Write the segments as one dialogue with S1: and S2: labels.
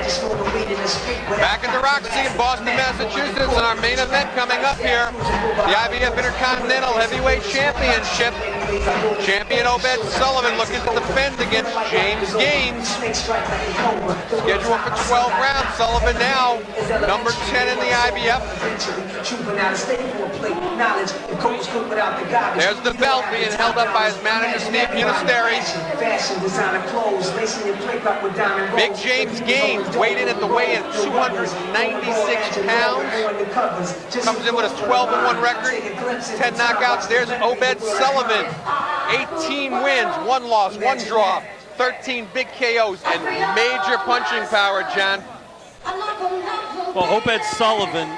S1: Back at the Roxy in Boston, Massachusetts, and our main event coming up here, the IBF Intercontinental Heavyweight Championship. Champion Obed Sullivan looking to defend against James Gaines. Scheduled for 12 rounds. Sullivan now number 10 in the IBF. There's the belt being held up by his manager, Steve Munisteri. Big James Gaines weighed in at the weigh-in 296 pounds. Comes in with a 12-1 record, 10 knockouts. There's Obed Sullivan, 18 wins, 1 loss, 1 draw, 13 big KOs, and major punching power, John.
S2: Well, Obed Sullivan,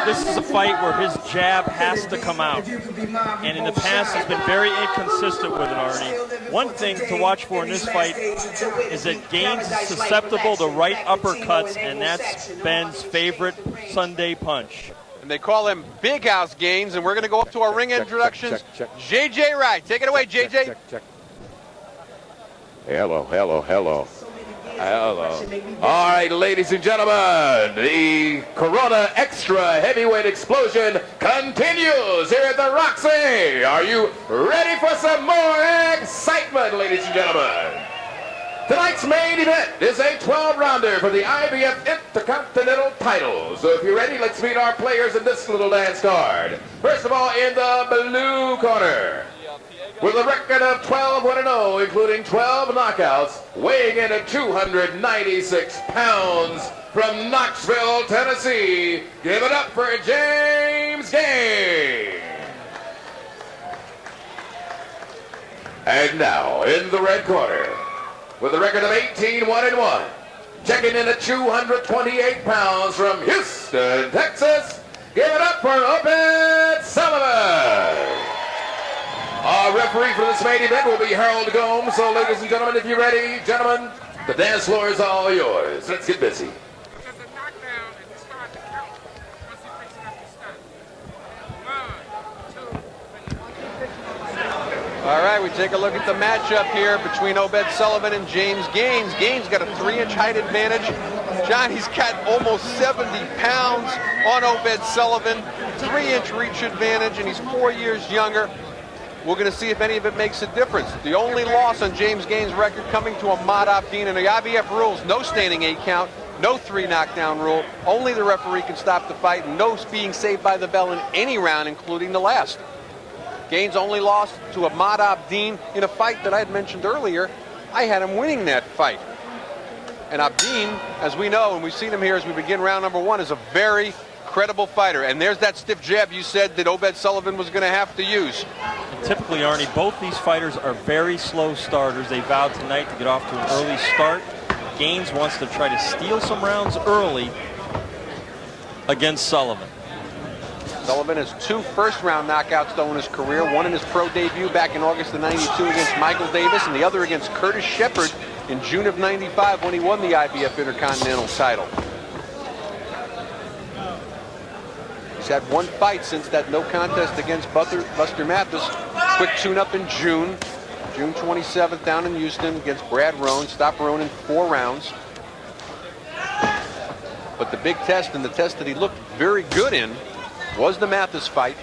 S2: this is a fight where his jab has to come out. And in the past, he's been very inconsistent with it, Arnie. One thing to watch for in this fight is that Gaines is susceptible to right uppercuts, and that's Ben's favorite Sunday punch.
S1: And they call him Big House Gaines, and we're going to go up to our ring introductions. JJ Wright, take it away, JJ.
S3: Hello. Hello. All right, ladies and gentlemen, the Corona Extra Heavyweight Explosion continues here at the Roxy. Are you ready for some more excitement, ladies and gentlemen? Tonight's main event is a 12-rounder for the IBF Intercontinental title. So if you're ready, let's meet our players in this little dance card. First of all, in the blue corner, with a record of 12-1-0, including 12 knockouts, weighing in at 296 pounds, from Knoxville, Tennessee, give it up for James Gaines. And now, in the red corner, with a record of 18-1-1, checking in at 228 pounds, from Houston, Texas, give it up for Obed Sullivan. Our referee for this main event will be Harold Gomes. So, ladies and gentlemen, if you're ready, gentlemen, the dance floor is all yours. Let's get busy.
S1: All right, we take a look at the matchup here between Obed Sullivan and James Gaines. Gaines got a 3-inch height advantage. John, he's got almost 70 pounds on Obed Sullivan. 3-inch reach advantage, and he's 4 years younger. We're going to see if any of it makes a difference. The only loss on James Gaines' record coming to Ahmad Abdin, and the IBF rules, no standing 8 count, no 3 knockdown rule. Only the referee can stop the fight, and no being saved by the bell in any round, including the last. Gaines only lost to Ahmad Abdin in a fight that I had mentioned earlier. I had him winning that fight. And Abdin, as we know, and we've seen him here as we begin round number 1, is a very credible fighter. And there's that stiff jab you said that Obed Sullivan was going to have to use.
S2: And typically, Arnie, both these fighters are very slow starters. They vowed tonight to get off to an early start. Gaines wants to try to steal some rounds early against Sullivan.
S1: Sullivan has 2 first-round knockouts, though, in his career. One in his pro debut back in August of '92 against Michael Davis, and the other against Curtis Shepard in June of '95 when he won the IBF Intercontinental title. He's had 1 fight since that no contest against Buster Mathis. Quick tune-up in June 27th down in Houston against Brad Roan. Stopped Roan in 4 rounds. But the big test, and the test that he looked very good in, was the Mathis fight.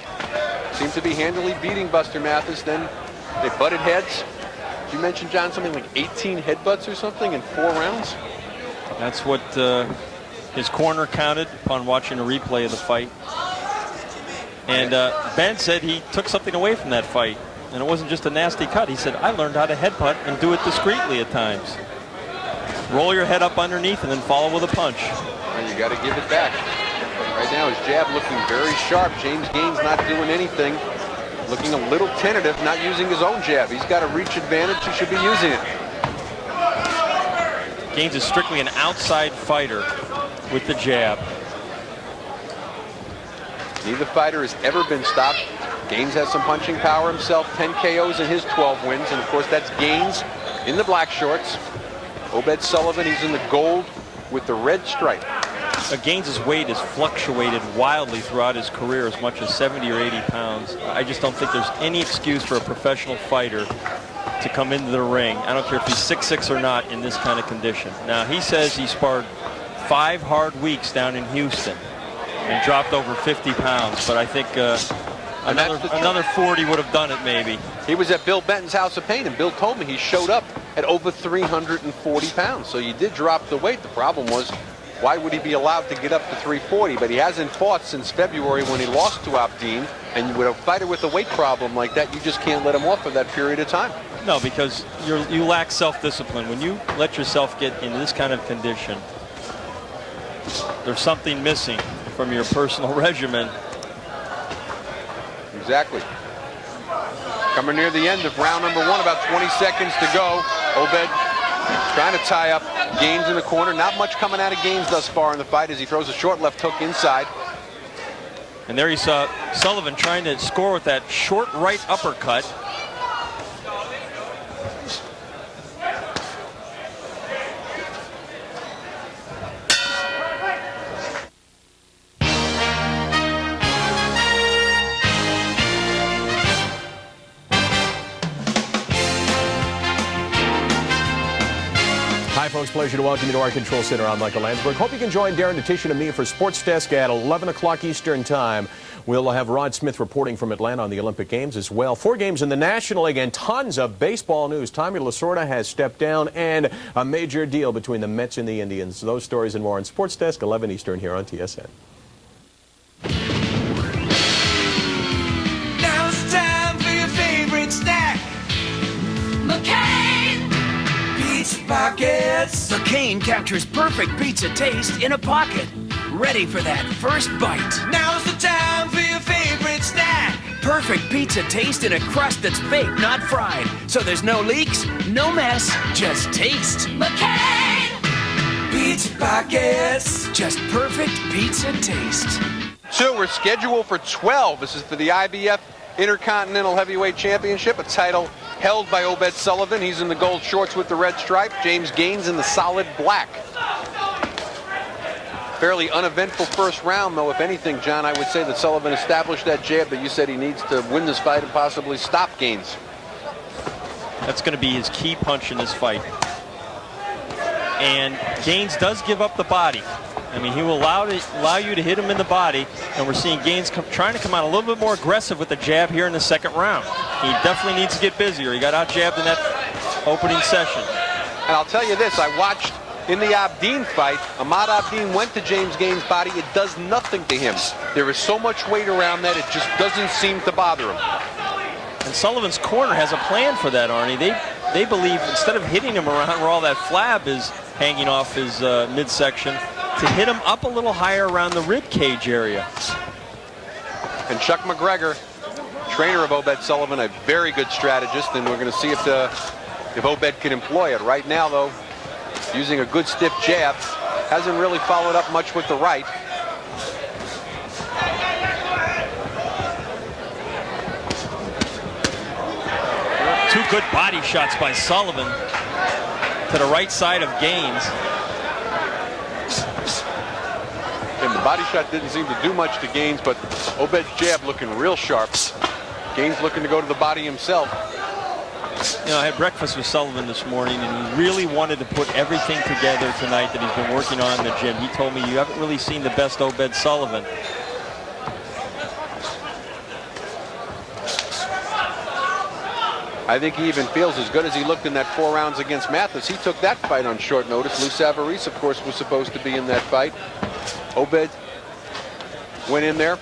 S1: Seemed to be handily beating Buster Mathis. Then they butted heads. Did you mention, John, something like 18 headbutts or something in 4 rounds?
S2: That's what his corner counted upon watching a replay of the fight. And Ben said he took something away from that fight. And it wasn't just a nasty cut. He said, I learned how to headbutt and do it discreetly at times. Roll your head up underneath and then follow with a punch.
S1: Well, you got to give it back. Right now, his jab looking very sharp. James Gaines not doing anything. Looking a little tentative, not using his own jab. He's got a reach advantage. He should be using it.
S2: Gaines is strictly an outside fighter with the jab.
S1: Neither fighter has ever been stopped. Gaines has some punching power himself. 10 KOs in his 12 wins. And, of course, that's Gaines in the black shorts. Obed Sullivan, he's in the gold with the red stripe.
S2: Gaines' weight has fluctuated wildly throughout his career, as much as 70 or 80 pounds. I just don't think there's any excuse for a professional fighter to come into the ring. I don't care if he's 6'6" or not in this kind of condition. Now, he says he sparred 5 hard weeks down in Houston and dropped over 50 pounds. But I think another 40 would have done it maybe.
S1: He was at Bill Benton's House of Pain, and Bill told me he showed up at over 340 pounds. So you did drop the weight. The problem was, why would he be allowed to get up to 340? But he hasn't fought since February when he lost to Abdeen. And with a fighter with a weight problem like that, you just can't let him off for that period of time.
S2: No, because you lack self-discipline. When you let yourself get in this kind of condition, there's something missing from your personal regimen.
S1: Exactly. Coming near the end of round number 1, about 20 seconds to go. Obed trying to tie up Gaines in the corner. Not much coming out of Gaines thus far in the fight as he throws a short left hook inside.
S2: And there you saw Sullivan trying to score with that short right uppercut.
S4: Hi, folks. Pleasure to welcome you to our control center. I'm Michael Landsberg. Hope you can join Darren Detition and me for Sports Desk at 11 o'clock Eastern Time. We'll have Rod Smith reporting from Atlanta on the Olympic Games as well. 4 games in the National League and tons of baseball news. Tommy Lasorda has stepped down and a major deal between the Mets and the Indians. Those stories and more on Sports Desk, 11 Eastern here on TSN.
S5: Now it's time for your favorite snack. McCain Pizza Pockets. McCain captures perfect pizza taste in a pocket. Ready for that first bite. Now's the time for your favorite snack. Perfect pizza taste in a crust that's baked, not fried. So there's no leaks, no mess, just taste. McCain Pizza Pockets. Just perfect pizza taste.
S1: So we're scheduled for 12. This is for the IBF Intercontinental Heavyweight Championship, a title held by Obed Sullivan. He's in the gold shorts with the red stripe. James Gaines in the solid black. Fairly uneventful first round, though. If anything, John, I would say that Sullivan established that jab, but you said he needs to win this fight and possibly stop Gaines.
S2: That's going to be his key punch in this fight. And Gaines does give up the body. I mean, he will allow you to hit him in the body, and we're seeing Gaines trying to come out a little bit more aggressive with the jab here in the second round. He definitely needs to get busier. He got out-jabbed in that opening session.
S1: And I'll tell you this, I watched in the Abdeen fight, Ahmad Abdeen went to James Gaines' body. It does nothing to him. There is so much weight around that it just doesn't seem to bother him.
S2: And Sullivan's corner has a plan for that, Arnie. They believe instead of hitting him around where all that flab is hanging off his midsection, to hit him up a little higher around the rib cage area.
S1: And Chuck McGregor, trainer of Obed Sullivan, a very good strategist, and we're going to see if Obed can employ it. Right now, though, using a good stiff jab, hasn't really followed up much with the right.
S2: Two good body shots by Sullivan to the right side of Gaines.
S1: And the body shot didn't seem to do much to Gaines, but Obed's jab looking real sharp. Gaines looking to go to the body himself.
S2: You know, I had breakfast with Sullivan this morning, and he really wanted to put everything together tonight that he's been working on in the gym. He told me, you haven't really seen the best Obed Sullivan.
S1: I think he even feels as good as he looked in that 4 rounds against Mathis. He took that fight on short notice. Lou Savarese, of course, was supposed to be in that fight. Obed went in there,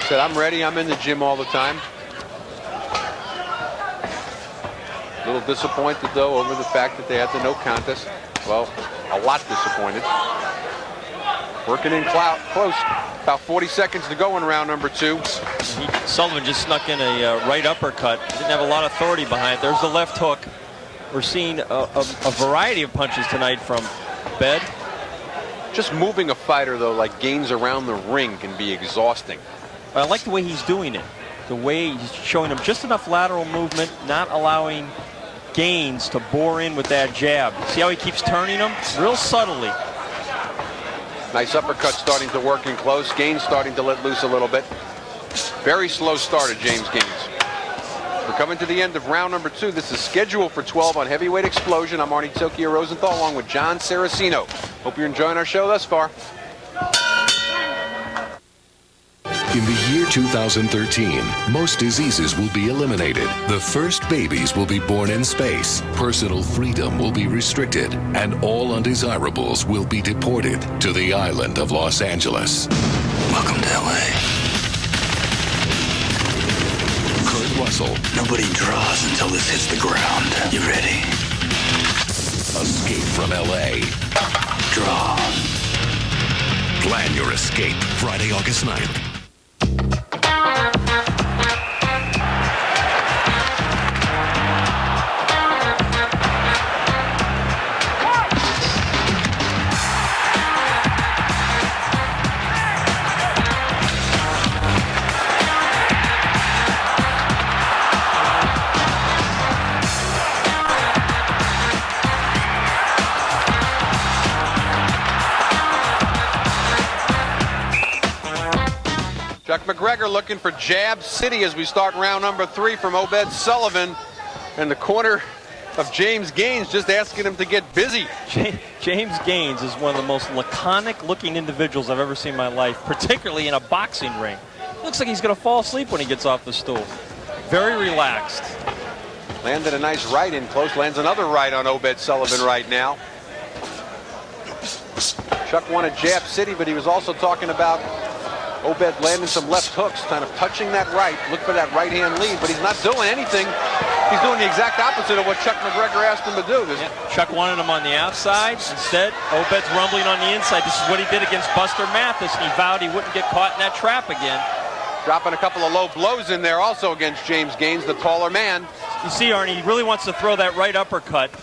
S1: said, I'm ready, I'm in the gym all the time. A little disappointed, though, over the fact that they had the no contest. Well, a lot disappointed. Working in close. About 40 seconds to go in round number 2.
S2: Sullivan just snuck in a right uppercut. Didn't have a lot of authority behind it. There's the left hook. We're seeing a variety of punches tonight from Obed.
S1: Just moving a fighter, though, like Gaines around the ring can be exhausting.
S2: I like the way he's doing it. The way he's showing him just enough lateral movement, not allowing Gaines to bore in with that jab. See how he keeps turning him? Real subtly.
S1: Nice uppercut starting to work in close. Gaines starting to let loose a little bit. Very slow start of James Gaines. We're coming to the end of round number 2. This is scheduled for 12 on Heavyweight Explosion. I'm Arnie Tokyo Rosenthal along with John Saraceno. Hope you're enjoying our show thus far.
S6: In the year 2013, most diseases will be eliminated. The first babies will be born in space. Personal freedom will be restricted. And all undesirables will be deported to the island of Los Angeles.
S5: Welcome to L.A.
S6: Kurt Russell.
S5: Nobody draws until this hits the ground. You ready?
S6: Escape from L.A.
S5: Draw.
S6: Plan your escape. Friday, August 9th.
S1: Chuck McGregor looking for jab city as we start round number 3 from Obed Sullivan. And the corner of James Gaines just asking him to get busy.
S2: James Gaines is one of the most laconic looking individuals I've ever seen in my life, particularly in a boxing ring. Looks like he's going to fall asleep when he gets off the stool. Very relaxed.
S1: Landed a nice right in close. Lands another right on Obed Sullivan right now. Chuck wanted jab city, but he was also talking about Obed landing some left hooks, kind of touching that right. Look for that right-hand lead, but he's not doing anything. He's doing the exact opposite of what Chuck McGregor asked him to do.
S2: Chuck wanted him on the outside. Instead, Obed's rumbling on the inside. This is what he did against Buster Mathis, and he vowed he wouldn't get caught in that trap again.
S1: Dropping a couple of low blows in there also against James Gaines, the taller man.
S2: You see, Arnie, he really wants to throw that right uppercut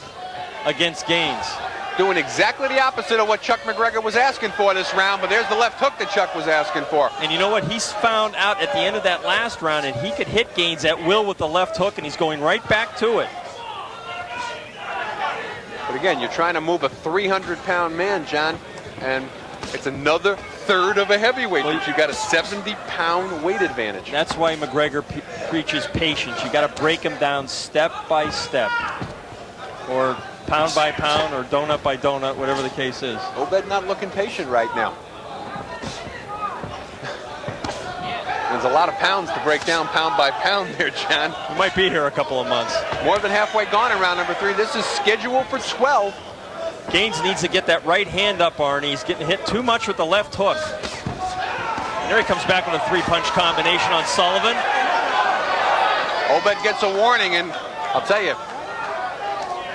S2: against Gaines.
S1: Doing exactly the opposite of what Chuck McGregor was asking for this round, but there's the left hook that Chuck was asking for.
S2: And you know what? He's found out at the end of that last round, and he could hit Gaines at will with the left hook, and he's going right back to it.
S1: But again, you're trying to move a 300-pound man, John, and it's another third of a heavyweight. But you got a 70-pound weight advantage.
S2: That's why McGregor preaches patience. You got to break him down step by step, or pound by pound, or donut by donut, whatever the case is.
S1: Obed not looking patient right now. There's a lot of pounds to break down pound by pound there, John.
S2: He might be here a couple of months.
S1: More than halfway gone in round number 3. This is scheduled for 12.
S2: Gaines needs to get that right hand up, Arnie. He's getting hit too much with the left hook. And there he comes back with a 3-punch combination on Sullivan.
S1: Obed gets a warning, and I'll tell you,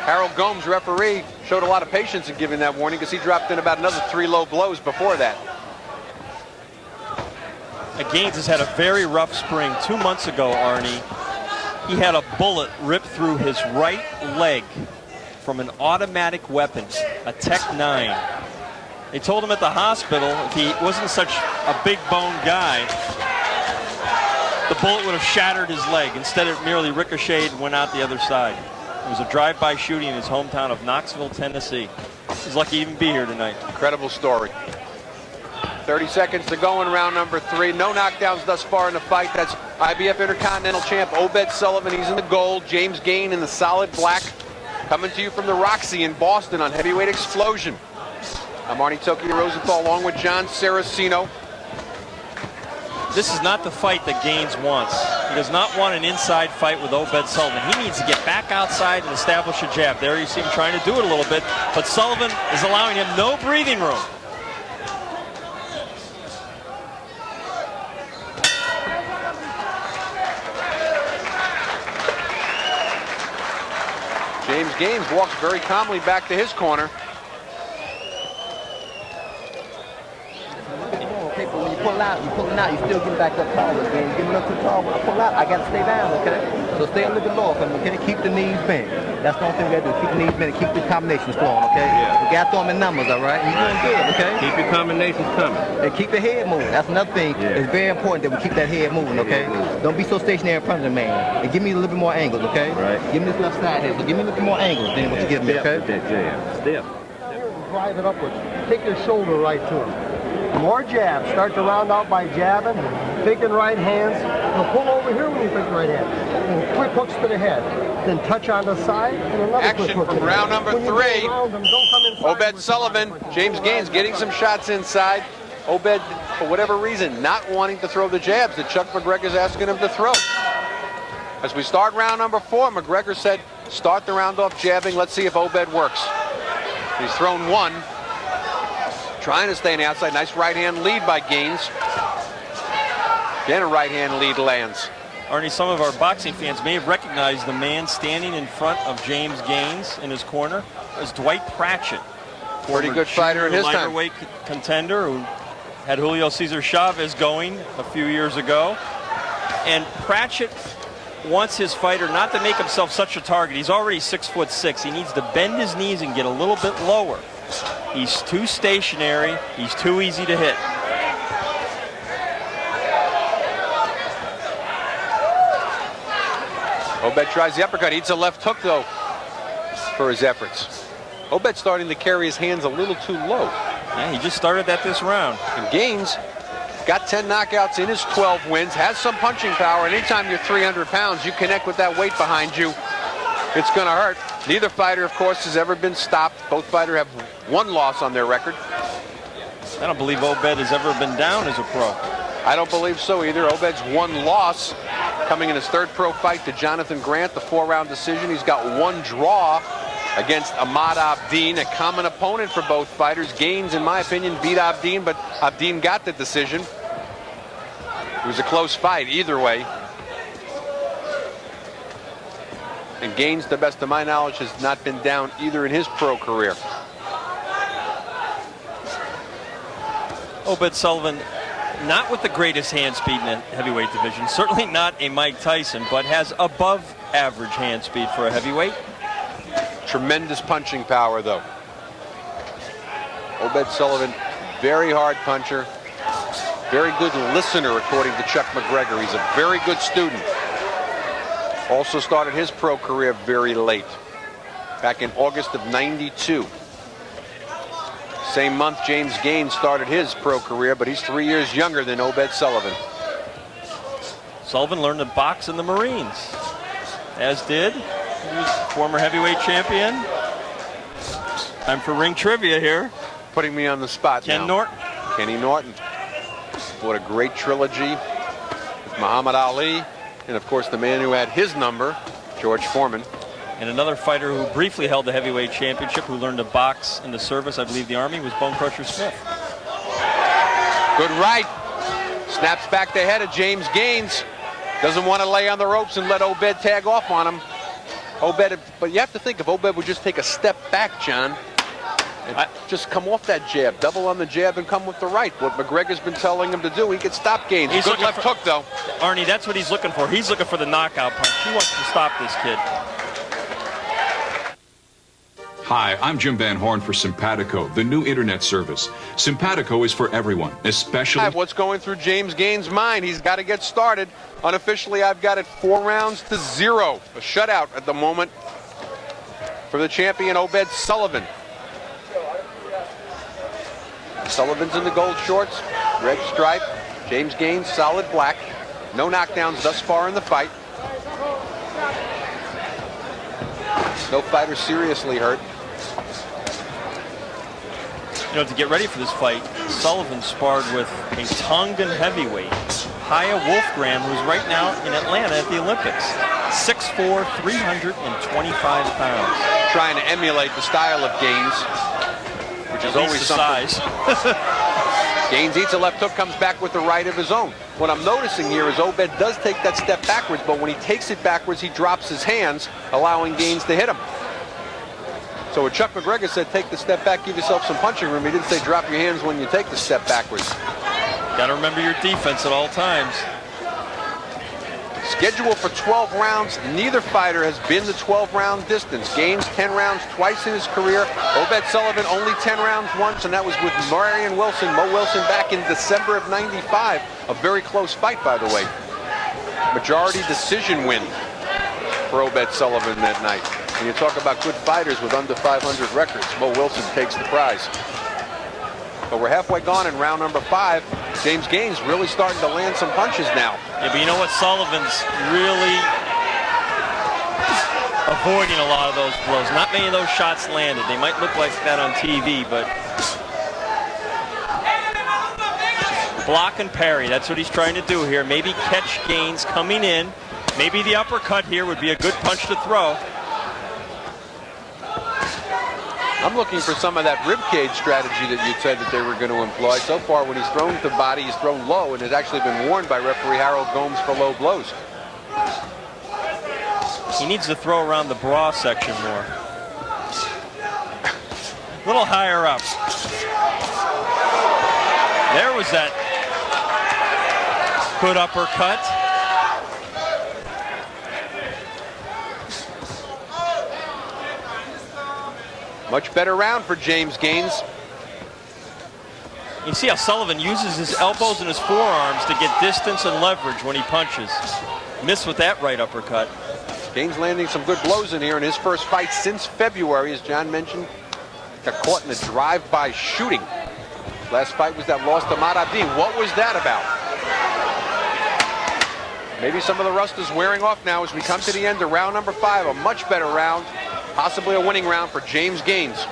S1: Harold Gomes, referee, showed a lot of patience in giving that warning because he dropped in about another 3 low blows before that.
S2: Gaines has had a very rough spring. 2 months ago, Arnie, he had a bullet ripped through his right leg from an automatic weapon, a Tech 9. They told him at the hospital if he wasn't such a big bone guy, the bullet would have shattered his leg. Instead, it merely ricocheted and went out the other side. It was a drive-by shooting in his hometown of Knoxville, Tennessee. He's lucky to even be here tonight.
S1: Incredible story. 30 seconds to go in round number 3. No knockdowns thus far in the fight. That's IBF Intercontinental Champ Obed Sullivan. He's in the gold. James Gaines in the solid black. Coming to you from the Roxy in Boston on Heavyweight Explosion. I'm Arnie Tokyo Rosenthal along with John Saraceno.
S2: This is not the fight that Gaines wants. He does not want an inside fight with Obed Sullivan. He needs to get back outside and establish a jab. There you see him trying to do it a little bit, but Sullivan is allowing him no breathing room.
S1: James Gaines walks very calmly back to his corner.
S7: Okay, but when you pull out, you're still getting back up taller again. You're getting up too tall. When I pull out, I got to stay down, okay? So stay a little bit lower for me, okay? Keep the knees bent. That's the only thing we got to do. Keep the knees bent and keep the combinations flowing, okay?
S8: Yeah.
S7: We got to throw them in numbers, all right? You're doing good, okay?
S8: Keep your combinations coming.
S7: And keep the head moving. That's another thing.
S8: Yeah.
S7: It's very important that we keep that head moving, okay? Don't be so stationary in front of the man. And give me a little bit more angles, okay?
S8: Right.
S7: Give me this left side here. So give me a little bit more angles than what you give me, okay?
S8: With that jab. Step.
S9: Drive it upwards. Take your shoulder right to him. More jabs. Start the round out by jabbing. Thinking right hands. Now pull over here when you take right hand. And quick hooks to the head. Then touch on the side and another
S1: Action
S9: quick hook
S1: from
S9: to the
S1: round
S9: head.
S1: number
S9: When you go
S1: 3.
S9: around them, don't come inside
S1: Obed
S9: with the body
S1: Sullivan,
S9: quick.
S1: James Gaines getting some shots inside. Obed, for whatever reason, not wanting to throw the jabs that Chuck McGregor's asking him to throw. As we start round number 4, McGregor said, start the round off jabbing. Let's see if Obed works. He's thrown one. Trying to stay on the outside. Nice right hand lead by Gaines. Again, a right hand lead lands.
S2: Arnie, some of our boxing fans may have recognized the man standing in front of James Gaines in his corner as Dwight Pratchett.
S1: Pretty good fighter in his time.
S2: Lighterweight contender who had Julio Cesar Chavez going a few years ago. And Pratchett wants his fighter not to make himself such a target. He's already 6'6". He needs to bend his knees and get a little bit lower. He's too stationary. He's too easy to hit.
S1: Obed tries the uppercut, eats a left hook though for his efforts. Obed starting to carry his hands a little too low.
S2: Yeah, he just started that this round.
S1: And Gaines got 10 knockouts in his 12 wins, has some punching power, and anytime you're 300 pounds, you connect with that weight behind you, it's going to hurt. Neither fighter, of course, has ever been stopped. Both fighters have one loss on their record.
S2: I don't believe Obed has ever been down as a pro.
S1: I don't believe so either. Obed's one loss coming in his third pro fight to Jonathan Grant, the 4-round decision. He's got one draw against Ahmad Abdin, a common opponent for both fighters. Gaines, in my opinion, beat Abdin, but Abdin got the decision. It was a close fight either way. And Gaines, to the best of my knowledge, has not been down either in his pro career.
S2: Obed Sullivan, not with the greatest hand speed in the heavyweight division, certainly not a Mike Tyson, but has above average hand speed for a heavyweight.
S1: Tremendous punching power, though. Obed Sullivan, very hard puncher, very good listener, according to Chuck McGregor. He's a very good student. Also started his pro career very late, back in August of '92. Same month, James Gaines started his pro career, but he's 3 years younger than Obed Sullivan.
S2: Sullivan learned to box in the Marines, as did he was former heavyweight champion. Time for ring trivia here.
S1: Putting me on the spot
S2: Ken
S1: now.
S2: Norton.
S1: Kenny Norton. What a great trilogy with Muhammad Ali, and of course the man who had his number, George Foreman.
S2: And another fighter who briefly held the heavyweight championship, who learned to box in the service, I believe the Army, was Bone Crusher Smith.
S1: Good right. Snaps back the head of James Gaines. Doesn't want to lay on the ropes and let Obed tag off on him. Obed, but you have to think if Obed would just take a step back, John, and just come off that jab, double on the jab and come with the right. What McGregor's been telling him to do, he could stop Gaines.
S2: He's
S1: Good left hook, though.
S2: Arnie, that's what he's looking for. He's looking for the knockout punch. He wants to stop this kid.
S10: Hi, I'm Jim Van Horn for Simpatico, the new internet service. Simpatico is for everyone, especially...
S1: What's going through James Gaines' mind? He's got to get started. Unofficially, I've got it 4-0. A shutout at the moment for the champion, Obed Sullivan. Sullivan's in the gold shorts, red stripe. James Gaines, solid black. No knockdowns thus far in the fight. No fighter seriously hurt.
S2: You know, to get ready for this fight, Sullivan sparred with a Tongan heavyweight, Haya Wolfgram, who's right now in Atlanta at the Olympics. 6'4", 325 pounds.
S1: Trying to emulate the style of Gaines, which is always something.
S2: Size.
S1: Gaines eats a left hook, comes back with the right of his own. What I'm noticing here is Obed does take that step backwards, but when he takes it backwards, he drops his hands, allowing Gaines to hit him. So what Chuck McGregor said, take the step back, give yourself some punching room. He didn't say drop your hands when you take the step backwards.
S2: Got to remember your defense at all times.
S1: Scheduled for 12 rounds. Neither fighter has been the 12-round distance. Gaines 10 rounds twice in his career. Obed Sullivan only 10 rounds once, and that was with Marion Wilson, Mo Wilson, back in December of '95. A very close fight, by the way. Majority decision win for Obed Sullivan that night. When you talk about good fighters with under 500 records, Mo Wilson takes the prize. But we're halfway gone in round number 5. James Gaines really starting to land some punches now.
S2: Yeah, but you know what? Sullivan's really avoiding a lot of those blows. Not many of those shots landed. They might look like that on TV, but block and parry. That's what he's trying to do here. Maybe catch Gaines coming in. Maybe the uppercut here would be a good punch to throw.
S1: I'm looking for some of that rib cage strategy that you said that they were going to employ. So far, when he's thrown to the body, he's thrown low and has actually been warned by referee Harold Gomes for low blows.
S2: He needs to throw around the bra section more. A little higher up. There was that good uppercut.
S1: Much better round for James Gaines.
S2: You see how Sullivan uses his elbows and his forearms to get distance and leverage when he punches. Missed with that right uppercut.
S1: Gaines landing some good blows in here in his first fight since February, as John mentioned. Got caught in a drive-by shooting. Last fight was that loss to Ahmad Abdi. What was that about? Maybe some of the rust is wearing off now as we come to the end of round number 5. A much better round. Possibly a winning round for James Gaines.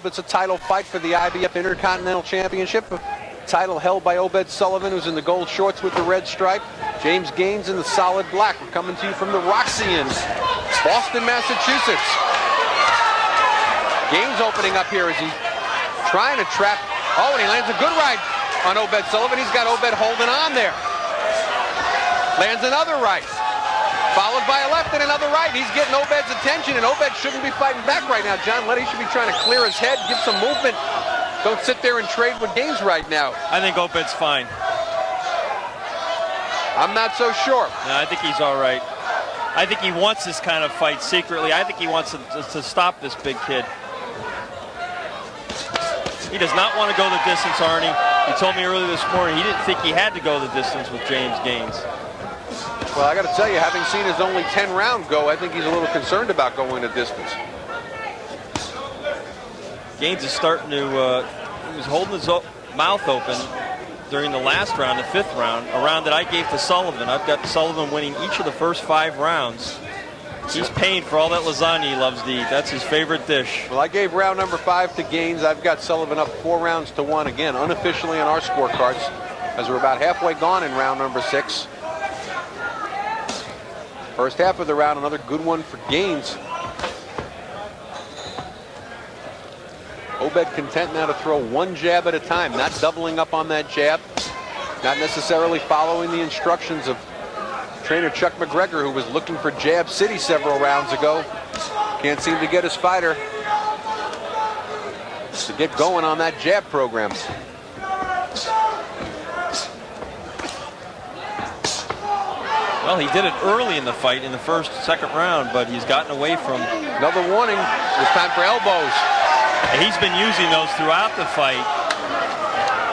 S1: It's a title fight for the IBF Intercontinental Championship. A title held by Obed Sullivan, who's in the gold shorts with the red stripe. James Gaines in the solid black. We're coming to you from the Roxy in Boston, Massachusetts. Gaines opening up here as he's trying to trap. Oh, and he lands a good right on Obed Sullivan. He's got Obed holding on there. Lands another right. Followed by a left and another right. He's getting Obed's attention, and Obed shouldn't be fighting back right now. John Letty should be trying to clear his head, give some movement. Don't sit there and trade with Gaines right now.
S2: I think Obed's fine.
S1: I'm not so sure.
S2: No, I think he's all right. I think he wants this kind of fight secretly. I think he wants to stop this big kid. He does not want to go the distance, Arnie. He told me earlier this morning he didn't think he had to go the distance with James Gaines.
S1: Well, I got to tell you, having seen his only 10-round go, I think he's a little concerned about going the distance.
S2: Gaines is starting to, he was holding his mouth open during the last round, the 5th round, a round that I gave to Sullivan. I've got Sullivan winning each of the first 5 rounds. He's paying for all that lasagna he loves to eat. That's his favorite dish.
S1: Well, I gave round number 5 to Gaines. I've got Sullivan up 4 rounds to 1 again, unofficially on our scorecards, as we're about halfway gone in round number 6. First half of the round, another good one for Gaines. Obed content now to throw 1 jab at a time, not doubling up on that jab, not necessarily following the instructions of trainer Chuck McGregor, who was looking for Jab City several rounds ago. Can't seem to get his fighter to get going on that jab program.
S2: Well, he did it early in the fight in the first, 2nd round, but he's gotten away from.
S1: Another warning. It's time for elbows.
S2: He's been using those throughout the fight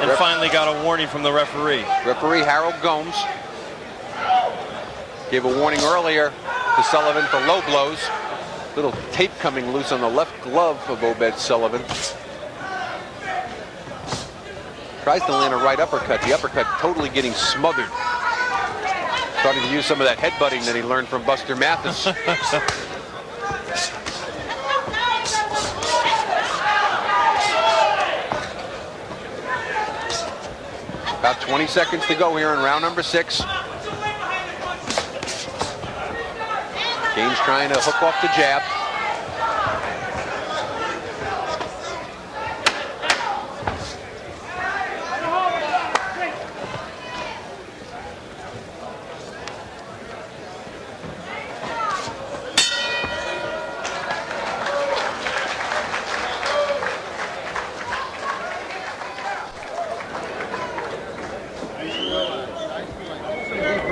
S2: and finally got a warning from the referee.
S1: Referee Harold Gomes gave a warning earlier to Sullivan for low blows. Little tape coming loose on the left glove of Obed Sullivan. Tries to land a right uppercut. The uppercut totally getting smothered. Starting to use some of that headbutting that he learned from Buster Mathis. About 20 seconds to go here in round number 6. Gaines trying to hook off the jab.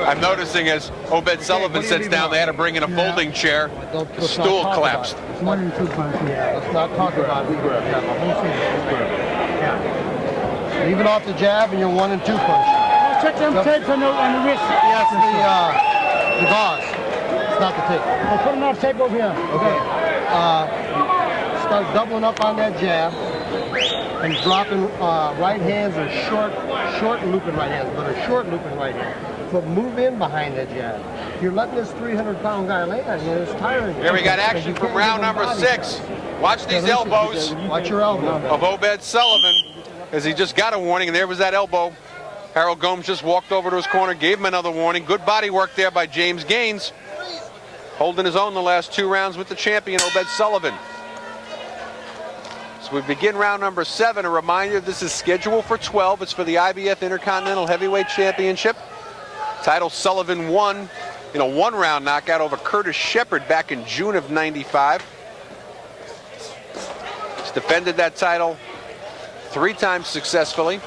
S1: I'm noticing as Obed Sullivan sits down, they had to bring in a folding chair. The stool collapsed.
S9: It's 1 and 2 punch. Yeah, let's not talk about it. Yeah. Leave it off the jab and you're 1 and 2 punch.
S11: Check them tapes on the wrist.
S9: Yes, the gauze. It's not the tape.
S11: I'll put another tape over here.
S9: Okay. start doubling up on that jab and dropping right hands or short looping right hands, but a short looping right hand. But move in behind that jab. You're letting this 300-pound guy lay on you, it's tiring.
S1: Here we got action from round number 6. Watch these elbows.
S9: Watch your elbow.
S1: Of Obed Sullivan, as he just got a warning, and there was that elbow. Harold Gomes just walked over to his corner, gave him another warning. Good body work there by James Gaines, holding his own the last 2 rounds with the champion, Obed Sullivan. So we begin round number 7. A reminder, this is scheduled for 12. It's for the IBF Intercontinental Heavyweight Championship. Title Sullivan won in a 1-round knockout over Curtis Shepard back in June of '95. He's defended that title 3 times successfully.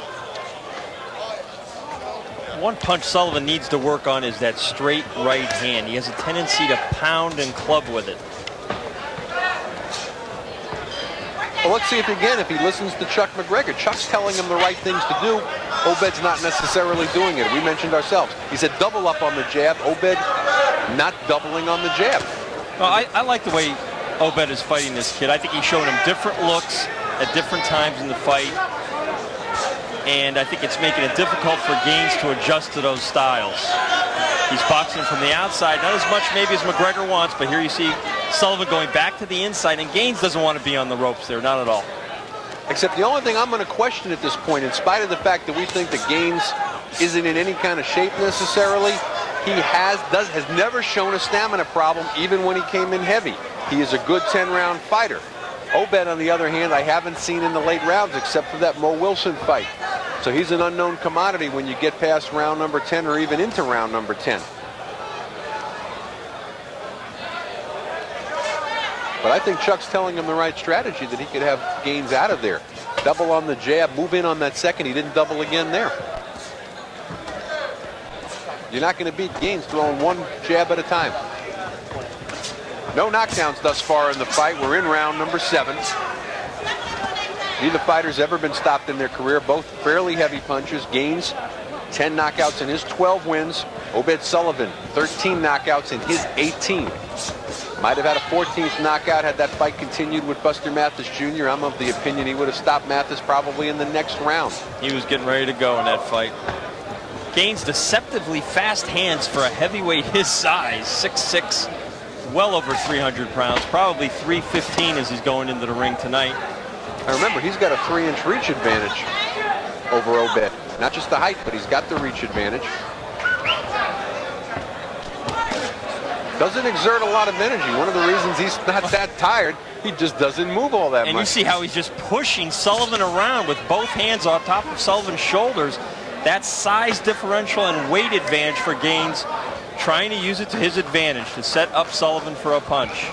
S2: One punch Sullivan needs to work on is that straight right hand. He has a tendency to pound and club with it.
S1: Well, let's see if if he listens to Chuck McGregor. Chuck's telling him the right things to do. Obed's not necessarily doing it. We mentioned ourselves. He said double up on the jab. Obed not doubling on the jab.
S2: Well, I like the way Obed is fighting this kid. I think he's showing him different looks at different times in the fight. And I think it's making it difficult for Gaines to adjust to those styles. He's boxing from the outside, not as much maybe as McGregor wants, but here you see Sullivan going back to the inside, and Gaines doesn't want to be on the ropes there, not at all.
S1: Except the only thing I'm going to question at this point, in spite of the fact that we think that Gaines isn't in any kind of shape necessarily, he has never shown a stamina problem even when he came in heavy. He is a good 10-round fighter. Obed, on the other hand, I haven't seen in the late rounds except for that Mo Wilson fight. So he's an unknown commodity when you get past round number 10 or even into round number 10. But I think Chuck's telling him the right strategy, that he could have Gaines out of there. Double on the jab, move in on that second. He didn't double again there. You're not going to beat Gaines throwing 1 jab at a time. No knockdowns thus far in the fight. We're in round number 7. Neither fighter's ever been stopped in their career. Both fairly heavy punches. Gaines, 10 knockouts in his 12 wins. Obed Sullivan, 13 knockouts in his 18. Might have had a 14th knockout had that fight continued with Buster Mathis Jr. I'm of the opinion he would have stopped Mathis probably in the next round.
S2: He was getting ready to go in that fight. Gaines deceptively fast hands for a heavyweight his size, 6'6", well over 300 pounds, probably 315 as he's going into the ring tonight.
S1: Now remember, he's got a 3-inch reach advantage over Obed. Not just the height, but he's got the reach advantage. Doesn't exert a lot of energy. One of the reasons he's not that tired, he just doesn't move all that much.
S2: And you see how he's just pushing Sullivan around with both hands on top of Sullivan's shoulders. That size differential and weight advantage for Gaines, trying to use it to his advantage to set up Sullivan for a punch.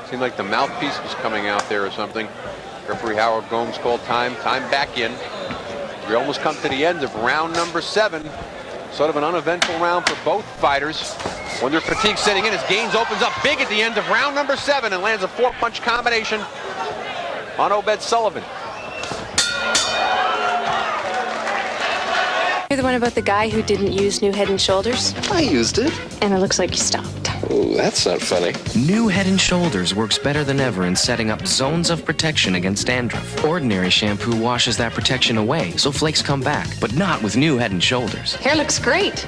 S1: Seemed like the mouthpiece was coming out there or something. Referee Howard Gomes called time back in. We almost come to the end of round number 7. Sort of an uneventful round for both fighters. Wonder if fatigue setting in as Gaines opens up big at the end of round number 7 and lands a 4-punch combination on Obed Sullivan.
S12: You're the one about the guy who didn't use new Head & Shoulders?
S13: I used it.
S12: And it looks like you stopped.
S13: Oh, that's not funny.
S14: New Head & Shoulders works better than ever in setting up zones of protection against dandruff. Ordinary shampoo washes that protection away, so flakes come back, but not with new Head & Shoulders.
S12: Hair looks great.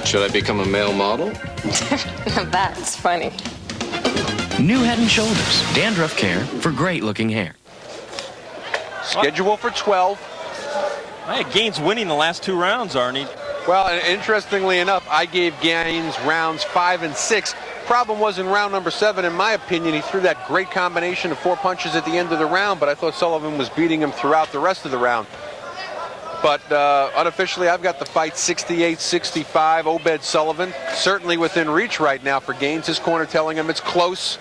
S13: Should I become a male model?
S12: That's funny.
S14: New Head & Shoulders. Dandruff care for great-looking hair.
S1: Schedule for 12.
S2: I had Gaines winning the last 2 rounds, Arnie.
S1: Well, and interestingly enough, I gave Gaines rounds 5 and 6. Problem was in round number 7, in my opinion, he threw that great combination of 4 punches at the end of the round, but I thought Sullivan was beating him throughout the rest of the round. But unofficially, I've got the fight 68-65. Obed Sullivan certainly within reach right now for Gaines. His corner telling him it's close.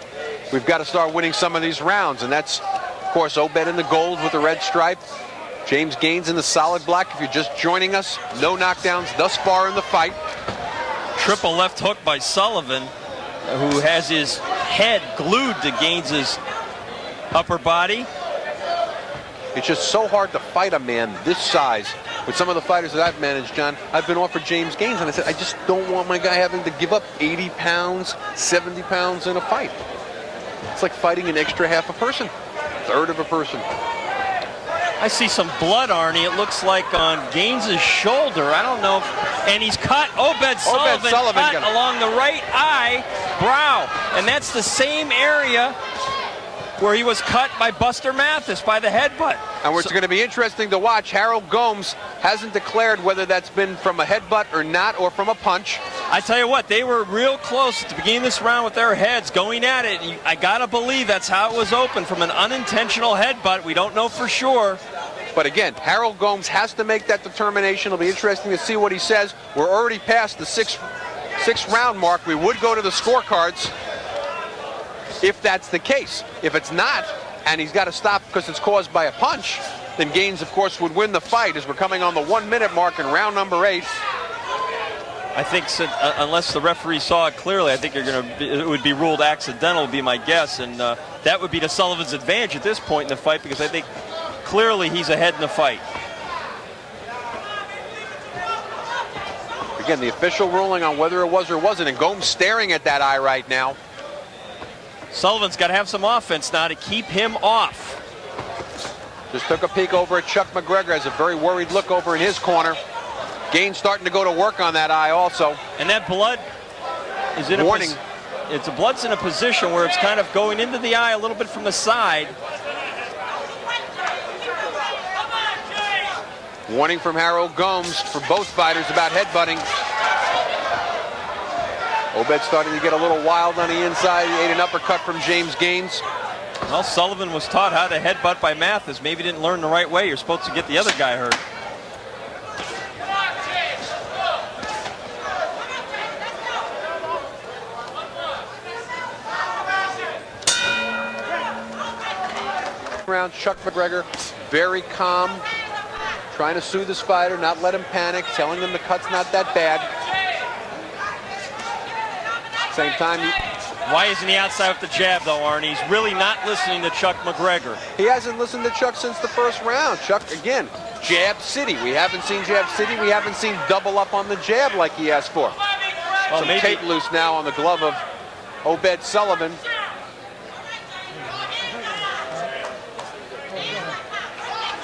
S1: We've got to start winning some of these rounds, and that's, of course, Obed in the gold with the red stripe. James Gaines in the solid black. If you're just joining us, no knockdowns thus far in the fight.
S2: Triple left hook by Sullivan, who has his head glued to Gaines's upper body.
S1: It's just so hard to fight a man this size with some of the fighters that I've managed, John, I've been offered James Gaines, and I said, I just don't want my guy having to give up 80 pounds, 70 pounds in a fight. It's like fighting an extra half a person, third of a person.
S2: I see some blood, Arnie. It looks like on Gaines's shoulder. I don't know if, and he's cut. Obed Sullivan cut along the right eye, brow. And that's the same area where he was cut by Buster Mathis, by the headbutt.
S1: And it's going to be interesting to watch. Harold Gomes hasn't declared whether that's been from a headbutt or not, or from a punch.
S2: I tell you what, they were real close at the beginning of this round with their heads going at it. I got to believe that's how it was open, from an unintentional headbutt. We don't know for sure.
S1: But again, Harold Gomes has to make that determination. It'll be interesting to see what he says. We're already past the sixth round mark. We would go to the scorecards if that's the case. If it's not, and he's got to stop because it's caused by a punch, then Gaines, of course, would win the fight, as we're coming on the 1 minute mark in round number 8.
S2: I think unless the referee saw it clearly, I think it would be ruled accidental, would be my guess, and that would be to Sullivan's advantage at this point in the fight, because I think clearly he's ahead in the fight.
S1: Again, the official ruling on whether it was or wasn't, and Gomes staring at that eye right now.
S2: Sullivan's got to have some offense now to keep him off.
S1: Just took a peek over at Chuck McGregor, has a very worried look over in his corner. Gaines starting to go to work on that eye also.
S2: And that blood is in
S1: warning.
S2: Blood's in a position where it's kind of going into the eye a little bit from the side.
S1: Warning from Harold Gomes for both fighters about headbutting. Obed starting to get a little wild on the inside. He ate an uppercut from James Gaines.
S2: Well, Sullivan was taught how to headbutt by Mathis. Maybe didn't learn the right way. You're supposed to get the other guy hurt.
S1: Round, Chuck McGregor, very calm, trying to soothe his fighter, not let him panic, telling him the cut's not that bad. Same time,
S2: why isn't he outside with the jab, though, Arnie? He's really not listening to Chuck McGregor.
S1: He hasn't listened to Chuck since the first round. Chuck, again, jab city. We haven't seen jab city. We haven't seen double up on the jab like he asked for. Well, some tape loose now on the glove of Obed Sullivan.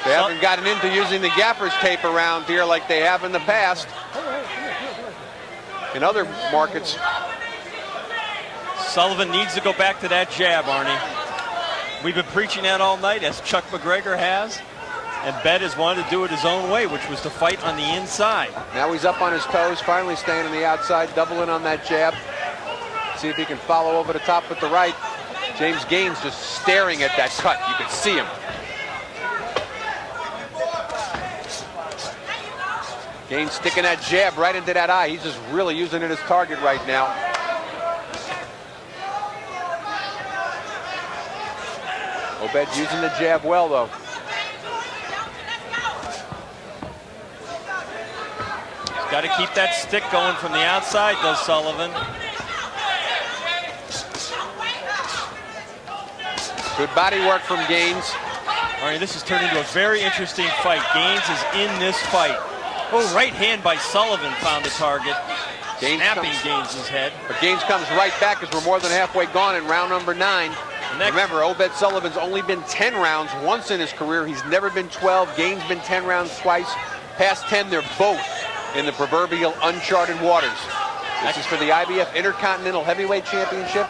S1: They haven't gotten into using the gaffer's tape around here like they have in the past. In other markets.
S2: Sullivan needs to go back to that jab, Arnie. We've been preaching that all night, as Chuck McGregor has. And Bet has wanted to do it his own way, which was to fight on the inside.
S1: Now he's up on his toes, finally staying on the outside, doubling on that jab. See if he can follow over the top with the right. James Gaines just staring at that cut. You can see him. Gaines sticking that jab right into that eye. He's just really using it as target right now. Obed using the jab well, though.
S2: He's got to keep that stick going from the outside, does Sullivan.
S1: Good body work from Gaines.
S2: All right, this has turned into a very interesting fight. Gaines is in this fight. Oh, right hand by Sullivan found the target. Snapping Gaines's head.
S1: But Gaines comes right back as we're more than halfway gone in round number 9. Remember, Obed Sullivan's only been 10 rounds once in his career. He's never been 12. Gaines been 10 rounds twice. Past 10, they're both in the proverbial uncharted waters. This is for the IBF Intercontinental Heavyweight Championship.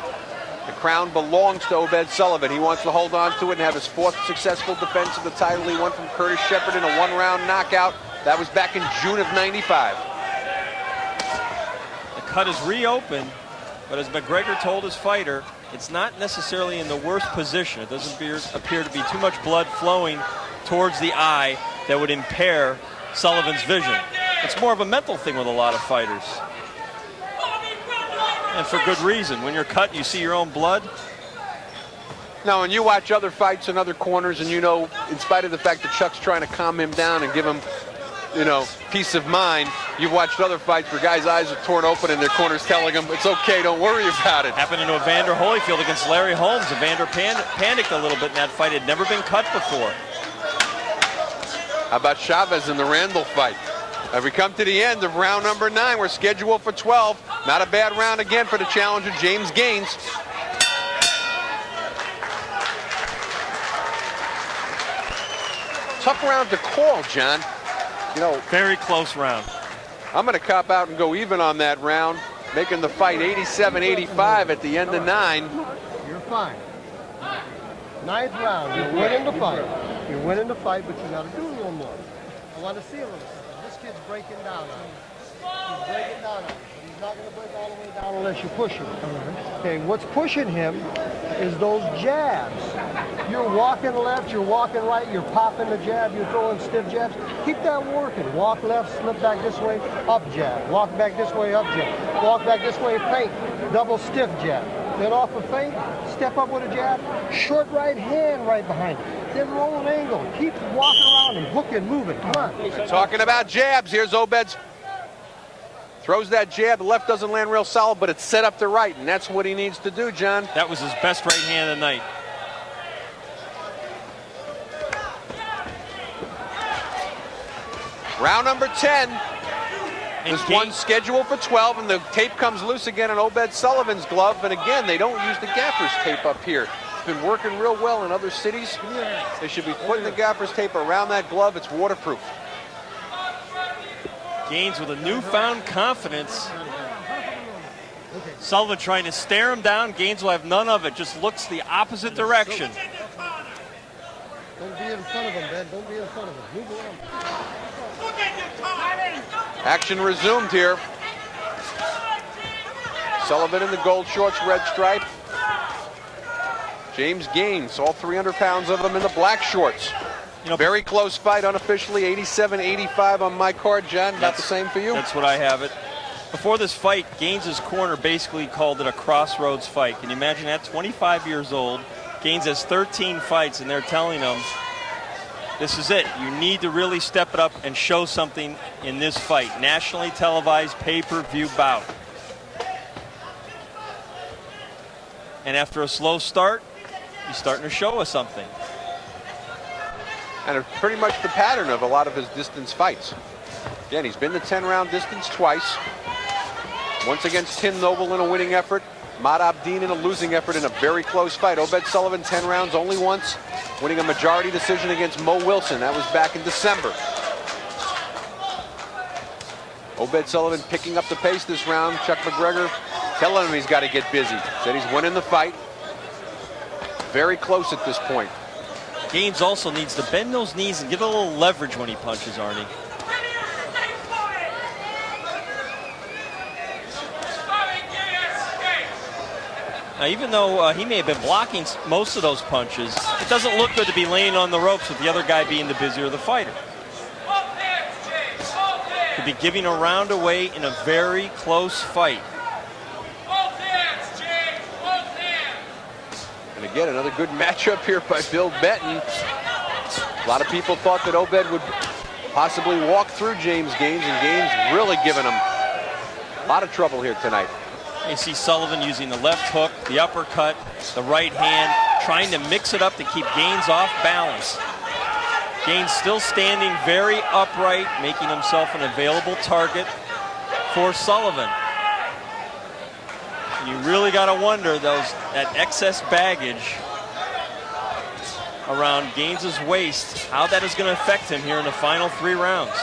S1: The crown belongs to Obed Sullivan. He wants to hold on to it and have his 4th successful defense of the title. He won from Curtis Shepard in a 1-round knockout. That was back in June of '95.
S2: The cut is reopened, but as McGregor told his fighter, it's not necessarily in the worst position. It doesn't appear to be too much blood flowing towards the eye that would impair Sullivan's vision. It's more of a mental thing with a lot of fighters. And for good reason. When you're cut, you see your own blood.
S1: Now, when you watch other fights in other corners, and you know, in spite of the fact that Chuck's trying to calm him down and give him, you know, peace of mind, you've watched other fights where guys' eyes are torn open and their corner's telling them, it's okay, don't worry about it.
S2: Happened to Evander Holyfield against Larry Holmes. Evander panicked a little bit in that fight. Had never been cut before.
S1: How about Chavez in the Randall fight? As we come to the end of round number 9, we're scheduled for 12. Not a bad round again for the challenger, James Gaines. Tough round to call, John. You know,
S2: very close round.
S1: I'm going to cop out and go even on that round, making the fight 87-85 at the end of 9.
S9: You're fine. 9th round, you're winning the fight. You're winning the fight, but you got to do a little more. I want to see a little something. This kid's breaking down on you. He's breaking down on you. But he's not going to break all the way down unless you push him. Okay, what's pushing him is those jabs. You're walking left, you're walking right, you're popping the jab, you're throwing stiff jabs. Keep that working. Walk left, slip back this way, up jab. Walk back this way, up jab. Walk back this way, feint, double stiff jab. Then off a feint, step up with a jab, short right hand right behind it. Then roll an angle. Keep walking around and hooking, moving. Come on.
S1: Talking about jabs, here's Obed's. Throws that jab, the left doesn't land real solid, but it's set up to right, and that's what he needs to do, John.
S2: That was his best right hand of the night.
S1: Round number 10. There's one scheduled for 12, and the tape comes loose again on Obed Sullivan's glove. And again, they don't use the gaffer's tape up here. It's been working real well in other cities. They should be putting the gaffer's tape around that glove. It's waterproof.
S2: Gaines with a newfound confidence. Sullivan trying to stare him down. Gaines will have none of it. Just looks the opposite direction.
S9: Don't be in front of him, Ben. Don't be in front of him. Move around.
S1: Action resumed here. Sullivan in the gold shorts, red stripe. James Gaines, all 300 pounds of them in the black shorts. You know, very close fight, unofficially 87-85 on my card, John. About the same for you?
S2: That's what I have it. Before this fight, Gaines's corner basically called it a crossroads fight. Can you imagine that? 25 years old. Gaines has 13 fights, and they're telling him, this is it. You need to really step it up and show something in this fight. Nationally televised pay-per-view bout. And after a slow start, he's starting to show us something.
S1: And it's pretty much the pattern of a lot of his distance fights. Again, he's been the 10-round distance twice. Once against Tim Noble in a winning effort. Matt Abdin in a losing effort in a very close fight. Obed Sullivan, 10 rounds, only once. Winning a majority decision against Mo Wilson. That was back in December. Obed Sullivan picking up the pace this round. Chuck McGregor telling him he's got to get busy. Said he's winning the fight. Very close at this point.
S2: Gaines also needs to bend those knees and give a little leverage when he punches, Arnie. Now, even though he may have been blocking most of those punches, it doesn't look good to be laying on the ropes with the other guy being the busier the fighter. Could be giving a round away in a very close fight.
S1: And again, another good matchup here by Bill Benton. A lot of people thought that Obed would possibly walk through James Gaines, and Gaines really giving him a lot of trouble here tonight.
S2: You see Sullivan using the left hook, the uppercut, the right hand, trying to mix it up to keep Gaines off balance. Gaines still standing very upright, making himself an available target for Sullivan. And you really got to wonder that excess baggage around Gaines's waist, how that is going to affect him here in the final 3 rounds.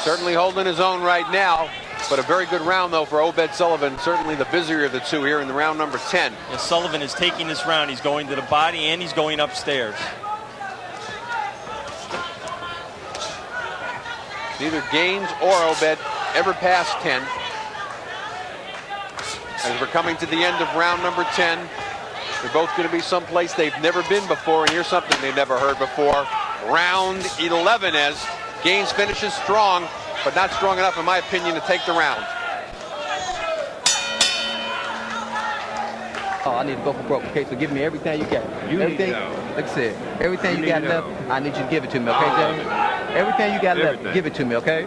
S1: Certainly holding his own right now. But a very good round, though, for Obed Sullivan. Certainly the busier of the two here in the round number 10.
S2: Yeah, Sullivan is taking this round. He's going to the body and he's going upstairs.
S1: Neither Gaines or Obed ever passed 10. As we're coming to the end of round number 10, they're both going to be someplace they've never been before. And here's something they've never heard before. Round 11 as Gaines finishes strong, but not strong enough, in my opinion, to take the round.
S7: Oh, I need to go for broke. Okay, so give me everything you got. Everything, like I said, everything you got left, I need you to give it to me, okay, James? Everything you got left, give it to me, okay?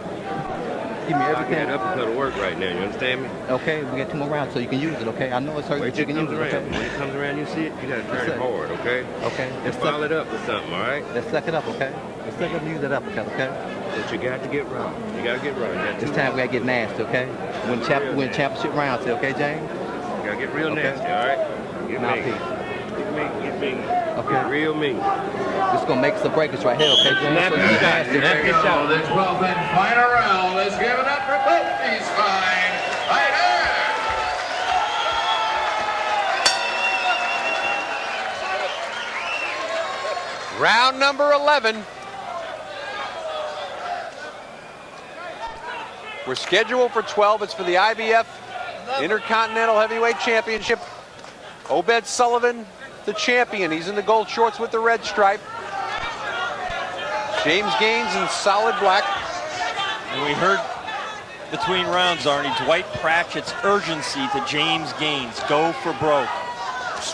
S7: Give me everything.
S8: That uppercut will work right now. You understand me?
S7: Okay, we got 2 more rounds so you can use it, okay? I know it's hurt,
S8: Wait
S7: but you
S8: till
S7: can
S8: it
S7: use
S8: comes
S7: it,
S8: around.
S7: okay?
S8: When it comes around, you see it, you gotta turn it hard, okay?
S7: Okay.
S8: Just follow it up with something, all right?
S7: Let's suck it up, okay? Let's suck it up and use that uppercut, okay?
S8: But you got to get right. You gotta get right.
S7: This time we gotta get nasty, okay? Win championship rounds, okay, James?
S8: You gotta get real nasty, all right? Get
S7: Now,
S8: mean.
S7: Pete.
S8: Get mean.
S7: Okay.
S8: Get real mean.
S7: This is gonna make us or break us right here, okay, James?
S8: Snap
S7: So
S8: it.
S7: you get nasty.
S3: There you go. The 12th and final round. Let's give it up for both these fine fighters.
S1: Round number 11. We're scheduled for 12. It's for the IBF Intercontinental Heavyweight Championship. Obed Sullivan, the champion. He's in the gold shorts with the red stripe. James Gaines in solid black.
S2: And we heard between rounds, Arnie, Dwight Pratchett's urgency to James Gaines. Go for broke.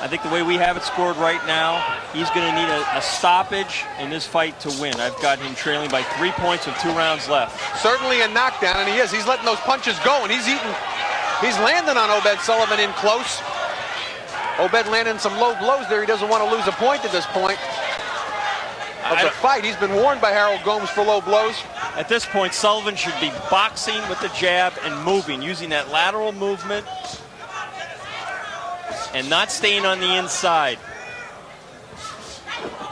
S2: I think the way we have it scored right now, he's going to need a stoppage in this fight to win. I've got him trailing by 3 points with 2 rounds left.
S1: Certainly a knockdown, and he is. He's letting those punches go, and he's landing on Obed Sullivan in close. Obed landing some low blows there. He doesn't want to lose a point at this point of the fight. He's been warned by Harold Gomes for low blows.
S2: At this point, Sullivan should be boxing with the jab and moving, using that lateral movement and not staying on the inside.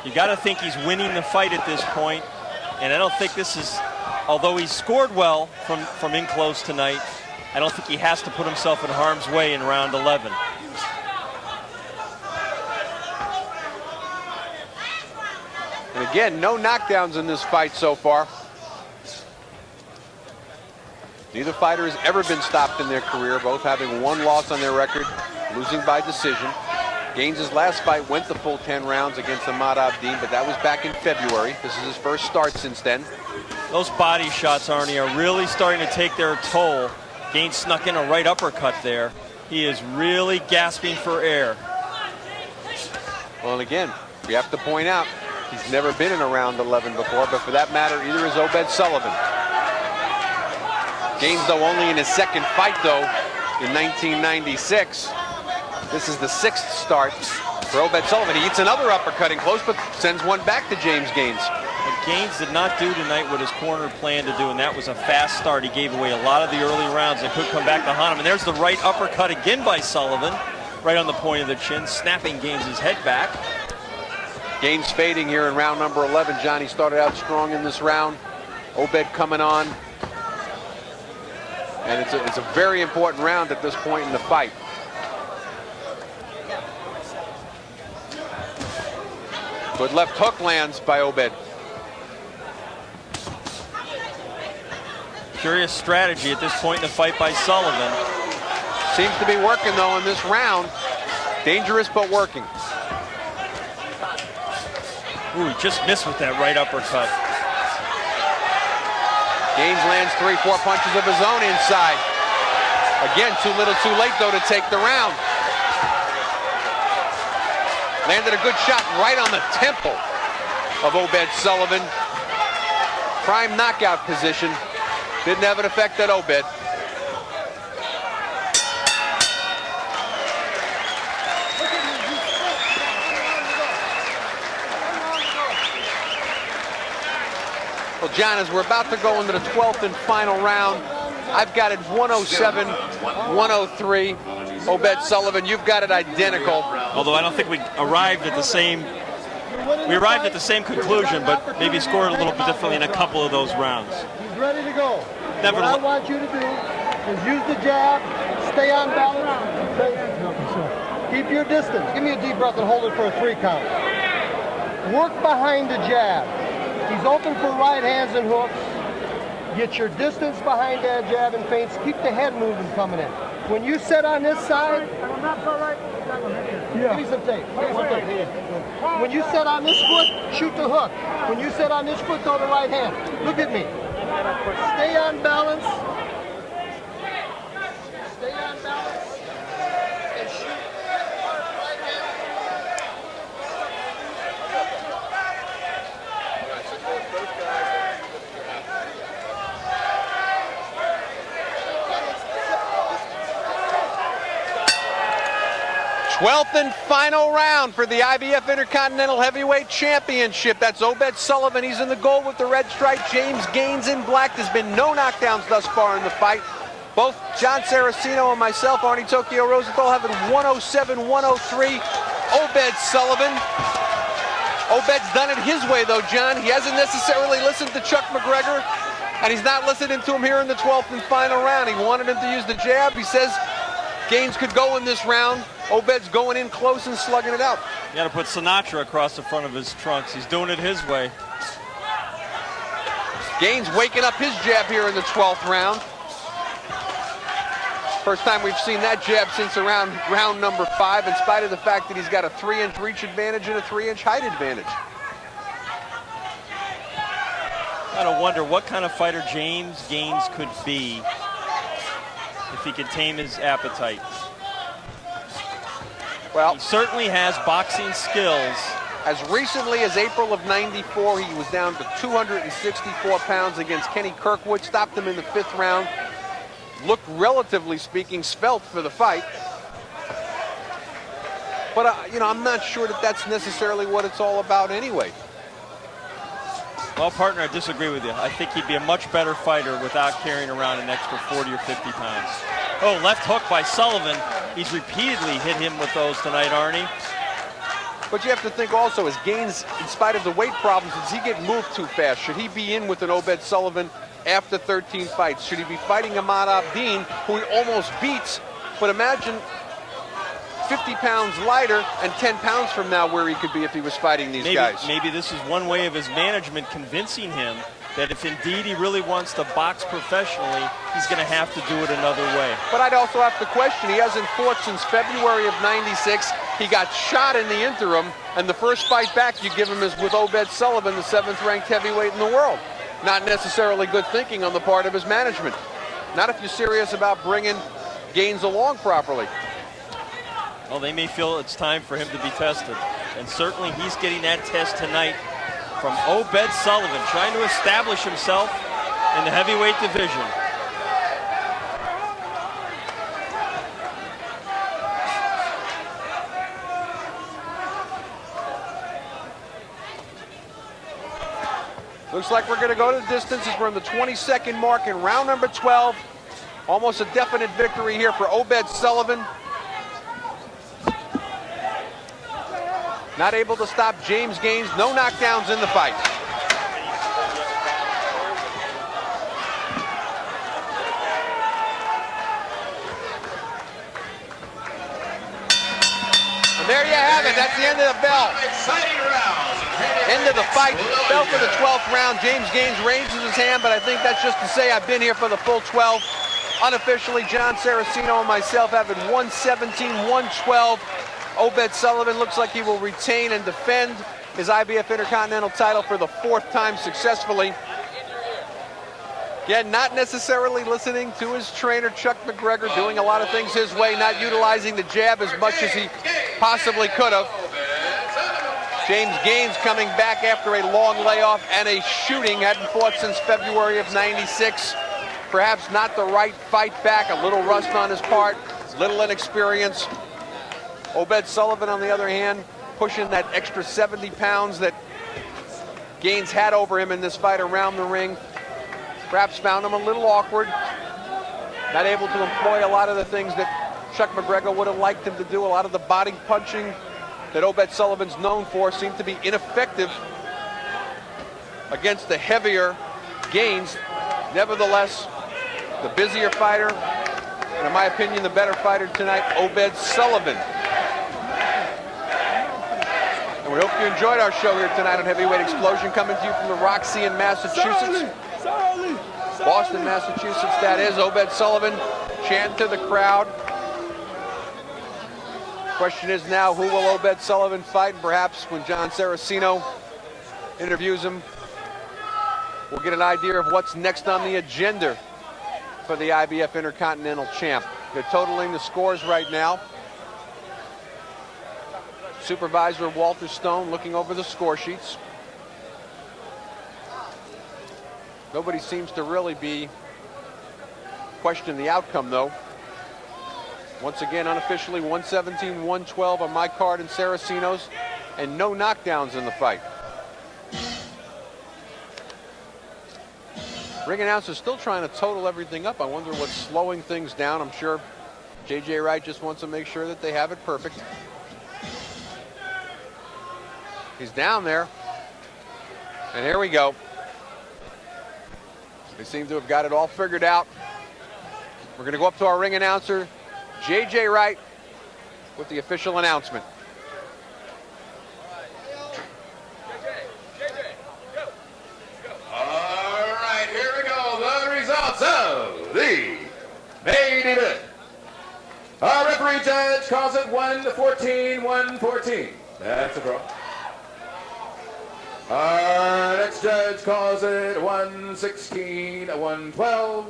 S2: You got to think he's winning the fight at this point, and I don't think this is, although he scored well from in close tonight, I don't think he has to put himself in harm's way in round 11.
S1: And again, no knockdowns in this fight so far. Neither fighter has ever been stopped in their career, both having 1 loss on their record, losing by decision. Gaines' last fight went the full 10 rounds against Ahmad Abdin, but that was back in February. This is his first start since then.
S2: Those body shots, Arnie, are really starting to take their toll. Gaines snuck in a right uppercut there. He is really gasping for air.
S1: Well, and again, we have to point out, he's never been in a round 11 before, but for that matter, either is Obed Sullivan. Gaines, though, only in his second fight, though, in 1996. This is the 6th start for Obed Sullivan. He eats another uppercut in close, but sends one back to James Gaines.
S2: And Gaines did not do tonight what his corner planned to do, and that was a fast start. He gave away a lot of the early rounds that could come back to haunt him. And there's the right uppercut again by Sullivan, right on the point of the chin, snapping Gaines' head back.
S1: Gaines fading here in round number 11. Johnny started out strong in this round. Obed coming on. And it's a very important round at this point in the fight. Good left hook lands by Obed.
S2: Curious strategy at this point in the fight by Sullivan.
S1: Seems to be working, though, in this round. Dangerous, but working.
S2: Ooh, he just missed with that right uppercut.
S1: Gaines lands 3-4 punches of his own inside. Again, too little too late, though, to take the round. Landed a good shot right on the temple of Obed Sullivan. Prime knockout position. Didn't have an effect at Obed. Well, John, as we're about to go into the 12th and final round, I've got it 107-103. Obed Sullivan, you've got it identical.
S2: Although I don't think we arrived at the same conclusion, but maybe scored a little bit differently in a couple of those rounds.
S9: He's ready to go. What I want you to do is use the jab, stay on balance, keep your distance. Give me a deep breath and hold it for a 3 count. Work behind the jab. He's open for right hands and hooks. Get your distance behind that jab and feints. Keep the head moving coming in. When you sit on this side, give me some tape. When you sit on this foot, shoot the hook. When you sit on this foot, throw the right hand. Look at me. Stay on balance. Stay on balance. And shoot. Right hand.
S1: 12th and final round for the IBF Intercontinental Heavyweight Championship. That's Obed Sullivan. He's in the gold with the red stripe. James Gaines in black. There's been no knockdowns thus far in the fight. Both John Saraceno and myself, Arnie Tokyo Rosenthal, having 107-103. Obed Sullivan. Obed's done it his way, though, John. He hasn't necessarily listened to Chuck McGregor, and he's not listening to him here in the 12th and final round. He wanted him to use the jab. He says Gaines could go in this round. Obed's going in close and slugging it out.
S2: You got to put Sinatra across the front of his trunks. He's doing it his way.
S1: Gaines waking up his jab here in the 12th round. First time we've seen that jab since around round number 5, in spite of the fact that he's got a 3-inch reach advantage and a 3-inch height advantage.
S2: Gotta wonder what kind of fighter James Gaines could be if he could tame his appetite.
S1: Well,
S2: he certainly has boxing skills.
S1: As recently as April of '94, he was down to 264 pounds against Kenny Kirkwood, stopped him in the 5th round. Looked, relatively speaking, svelte for the fight. But, you know, I'm not sure that that's necessarily what it's all about anyway.
S2: Well, partner, I disagree with you. I think he'd be a much better fighter without carrying around an extra 40 or 50 pounds. Oh, left hook by Sullivan. He's repeatedly hit him with those tonight, Arnie.
S1: But you have to think also, as Gaines, in spite of the weight problems, does he get moved too fast? Should he be in with an Obed Sullivan after 13 fights? Should he be fighting Ahmad Abdin, who he almost beats? But imagine 50 pounds lighter and 10 pounds from now where he could be if he was fighting these guys.
S2: Maybe this is one way of his management convincing him that if indeed he really wants to box professionally, he's going to have to do it another way.
S1: But I'd also have to question, he hasn't fought since February of '96. He got shot in the interim, and the first fight back you give him is with Obed Sullivan, the 7th-ranked heavyweight in the world. Not necessarily good thinking on the part of his management. Not if you're serious about bringing Gaines along properly.
S2: Well, they may feel it's time for him to be tested. And certainly he's getting that test tonight from Obed Sullivan, trying to establish himself in the heavyweight division.
S1: Looks like we're going to go to the distance as we're in the 22nd mark in round number 12. Almost a definite victory here for Obed Sullivan. Not able to stop James Gaines. No knockdowns in the fight. And there you have it. That's the end of the bell.
S3: Exciting round.
S1: End of the fight. Bell for the 12th round. James Gaines raises his hand, but I think that's just to say I've been here for the full 12. Unofficially, John Saraceno and myself having 117-112. Obed Sullivan looks like he will retain and defend his IBF Intercontinental title for the 4th time successfully. Again, not necessarily listening to his trainer, Chuck McGregor, doing a lot of things his way, not utilizing the jab as much as he possibly could have. James Gaines coming back after a long layoff and a shooting, hadn't fought since February of '96. Perhaps not the right fight back, a little rust on his part, little inexperience. Obed Sullivan, on the other hand, pushing that extra 70 pounds that Gaines had over him in this fight around the ring. Perhaps found him a little awkward. Not able to employ a lot of the things that Chuck McGregor would have liked him to do. A lot of the body punching that Obed Sullivan's known for seemed to be ineffective against the heavier Gaines. Nevertheless, the busier fighter, and in my opinion, the better fighter tonight, Obed Sullivan. And we hope you enjoyed our show here tonight on Heavyweight Explosion, coming to you from the Roxy in Massachusetts. Boston, Massachusetts, that is. Obed Sullivan chanting to the crowd. Question is now, who will Obed Sullivan fight? And perhaps when John Saraceno interviews him, we'll get an idea of what's next on the agenda for the IBF Intercontinental Champ. They're totaling the scores right now. Supervisor Walter Stone looking over the score sheets. Nobody seems to really be questioning the outcome, though. Once again, unofficially 117-112 on my card and Saraceno's, and no knockdowns in the fight. Ring announcer's still trying to total everything up. I wonder what's slowing things down. I'm sure J.J. Wright just wants to make sure that they have it perfect. He's down there. And here we go. They seem to have got it all figured out. We're going to go up to our ring announcer, J.J. Wright, with the official announcement.
S3: All right, here we go. The results of the main event. Our referee judge calls it 114-114. That's a draw. Our next judge calls it 116-112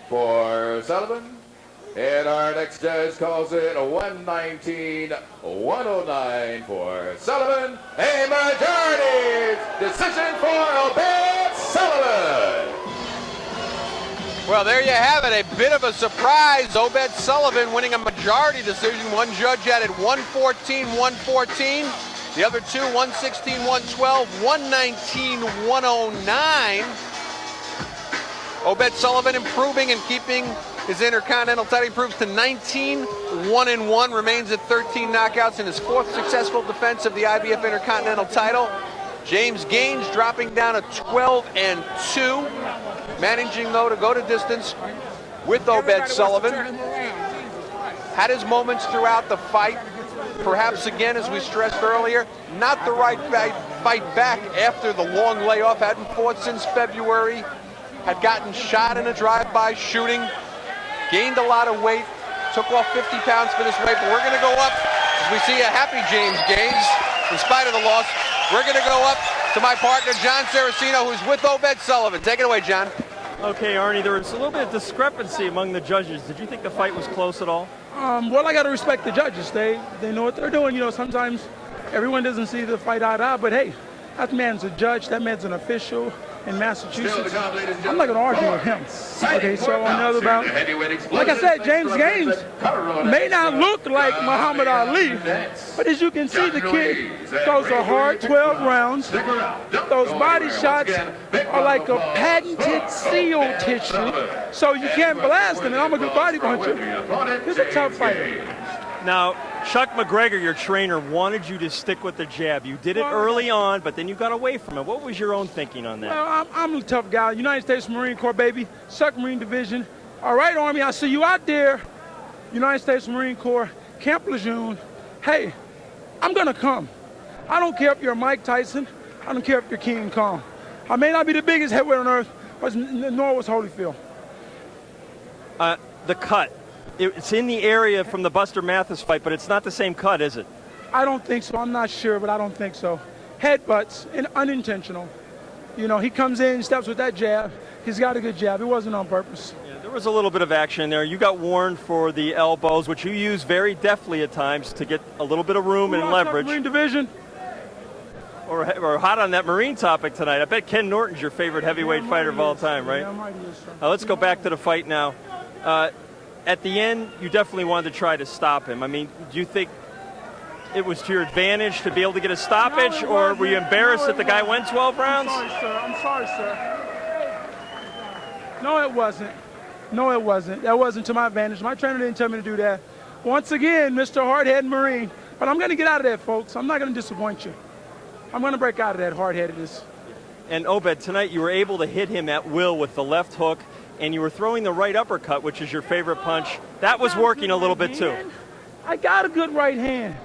S3: for Sullivan. And our next judge calls it 119-109 for Sullivan. A majority decision for Obed Sullivan.
S1: Well, there you have it. A bit of a surprise. Obed Sullivan winning a majority decision. One judge had it 114-114. The other two, 116-112, 119-109. Obed Sullivan improving and keeping his Intercontinental title. Improves to 19-1-1, remains at 13 knockouts in his fourth successful defense of the IBF Intercontinental title. James Gaines dropping down to 12-2, managing though to go to distance with Obed Sullivan. Had his moments throughout the fight. Perhaps again, as we stressed earlier, not the right fight back after the long layoff. Hadn't fought since February. Had gotten shot in a drive-by shooting. Gained a lot of weight. Took off 50 pounds for this weight. But we're going to go up as we see a happy James Gaines in spite of the loss. We're going to go up to my partner, John Saraceno, who's with Obed Sullivan. Take it away, John.
S2: Okay, Arnie, there was a little bit of discrepancy among the judges. Did you think the fight was close at all?
S11: Well, I got to respect the judges. They know what they're doing. You know, sometimes everyone doesn't see the fight eye to eye, but hey, that man's a judge. That man's an official in Massachusetts. I'm not going to argue with him. Okay, so on the other bout, like I said, James Gaines may not look like Muhammad Ali, but as you can see, the kid throws a hard 12 rounds. Those body shots are like a patented seal tissue, so you can't blast him, and I'm a good body puncher. He's a tough fighter.
S2: Now, Chuck McGregor, your trainer, wanted you to stick with the jab. You did it early on, but then you got away from it. What was your own thinking on that?
S11: Well, I'm a tough guy. United States Marine Corps, baby. Submarine Division. All right, Army, I see you out there. United States Marine Corps, Camp Lejeune. Hey, I'm going to come. I don't care if you're Mike Tyson. I don't care if you're King Kong. I may not be the biggest heavyweight on earth, but nor was Holyfield.
S2: The cut. It's in the area from the Buster Mathis fight, but it's not the same cut, is it?
S11: I don't think so. I'm not sure, but I don't think so. Headbutts, and unintentional. You know, he comes in, steps with that jab. He's got a good jab. It wasn't on purpose.
S2: Yeah, there was a little bit of action there. You got warned for the elbows, which you use very deftly at times to get a little bit of room and leverage.
S11: Marine Division.
S2: Or hot on that Marine topic tonight. I bet Ken Norton's your favorite heavyweight fighter of all time, right? Let's go back to the fight now. At the end, you definitely wanted to try to stop him. I mean, do you think it was to your advantage to be able to get a stoppage, or were you embarrassed that the guy went 12 rounds?
S11: I'm sorry, sir. No, it wasn't. No, it wasn't. That wasn't to my advantage. My trainer didn't tell me to do that. Once again, Mr. Hard-Headed Marine. But I'm going to get out of that, folks. I'm not going to disappoint you. I'm going to break out of that hard-headedness.
S2: And Obed, tonight you were able to hit him at will with the left hook, and you were throwing the right uppercut, which is your favorite punch. That was working a little bit too.
S11: I got a good right hand.